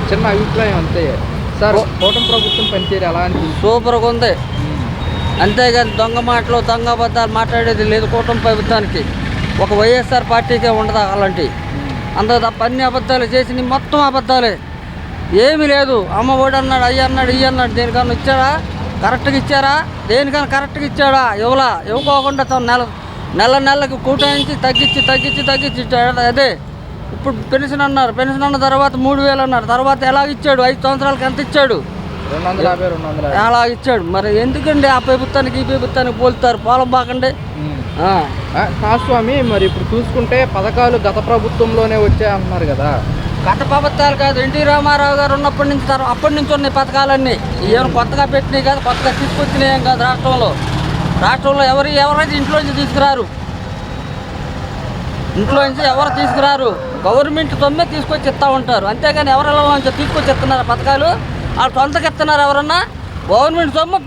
చిన్న అభిప్రాయం అంతే సార్. కూటమి ప్రభుత్వం పనితీరు ఎలా అనిపించింది? సూపర్గా ఉంది. అంతేగాని దొంగ మాటలు దొంగ అబద్ధాలు మాట్లాడేది లేదు కూటమి ప్రభుత్వానికి. ఒక వైఎస్ఆర్ పార్టీకే ఉండదు అలాంటి. అంత తప్ప అన్ని అబద్ధాలు చేసి మొత్తం అబద్ధాలే, ఏమీ లేదు. అమ్మ ఒడి అన్నాడు, అయ్యి అన్నాడు, ఇయ్యి అన్నాడు. దేనికన్నా ఇచ్చాడా? కరెక్ట్గా ఇచ్చారా? దేనికన్నా కరెక్ట్గా ఇచ్చాడా? ఇవ్వకోకుండా నెలకి కూటాయించి తగ్గించి ఇచ్చాడు. అదే ఇప్పుడు పెన్షన్ అన్నారు, పెన్షన్ అన్న తర్వాత 3000 అన్నారు. తర్వాత ఎలా ఇచ్చాడు? 5 సంవత్సరాలకి ఎంత ఇచ్చాడు? 250 అలా ఇచ్చాడు. మరి ఎందుకండి ఆ ప్రభుత్వానికి ఈ ప్రభుత్వానికి పోలుతారు? పోలం బాకండి. స్వామి, మరి ఇప్పుడు చూసుకుంటే పథకాలు గత ప్రభుత్వంలోనే వచ్చాయి అంటున్నారు కదా. గత ప్రభుత్వాలు కాదు, ఎన్టీ రామారావు గారు ఉన్నప్పటి నుంచి అప్పటి నుంచి ఉన్నాయి పథకాలన్నీ. ఏమైనా కొత్తగా పెట్టినాయి కాదు, కొత్తగా తీసుకొచ్చినాయి ఏం కాదు. రాష్ట్రంలో ఎవరైతే ఇంట్లోంచి తీసుకురారు, ఎవరు తీసుకురారు. గవర్నమెంట్ సొమ్మే తీసుకొచ్చి ఇస్తూ ఉంటారు. అంతేగాని ఎవరిలో నుంచి తీసుకొచ్చి ఇస్తున్నారు పథకాలు? వాళ్ళు సొంతకి ఇస్తున్నారు. ఎవరన్నా గవర్నమెంట్ సొమ్ము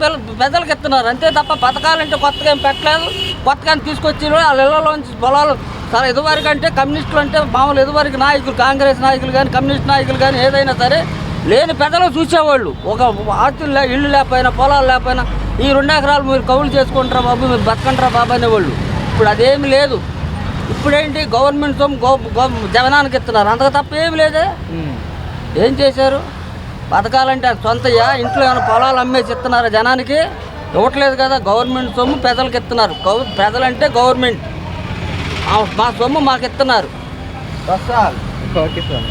పెద్దలకు ఇస్తున్నారు అంతే తప్ప పథకాలంటే కొత్తగా ఏం పెట్టలేదు. కొత్తగా తీసుకొచ్చి వాళ్ళ ఇళ్లలోంచి పొలాలు చాలా ఇదివరకు అంటే కమ్యూనిస్టులు అంటే మామూలు ఇదివరకు నాయకులు, కాంగ్రెస్ నాయకులు కానీ కమ్యూనిస్ట్ నాయకులు కానీ ఏదైనా సరే లేని పెద్దలు చూసేవాళ్ళు. ఒక ఆస్తులు ఇళ్ళు లేకపోయినా పొలాలు లేకపోయినా ఈ 2 ఎకరాలు మీరు కౌలు చేసుకుంటారా బాబు, మీరు బతకంటారా బాబు అనేవాళ్ళు. ఇప్పుడు అదేమి లేదు. ఇప్పుడేంటి గవర్నమెంట్ సొమ్ము జగనానికి ఇస్తున్నారు, అంతకు తప్ప ఏమి లేదే. ఏం చేశారు? పథకాలంటే సొంతయ్యా? ఇంట్లో ఏమైనా పొలాలు అమ్మేసి ఇస్తున్నారా జనానికి? ఇవ్వట్లేదు కదా. గవర్నమెంట్ సొమ్ము పెద్దలకు ఇస్తున్నారు. పెద్దలంటే గవర్నమెంట్, మా సొమ్ము మాకు ఇస్తున్నారు. Okay sir.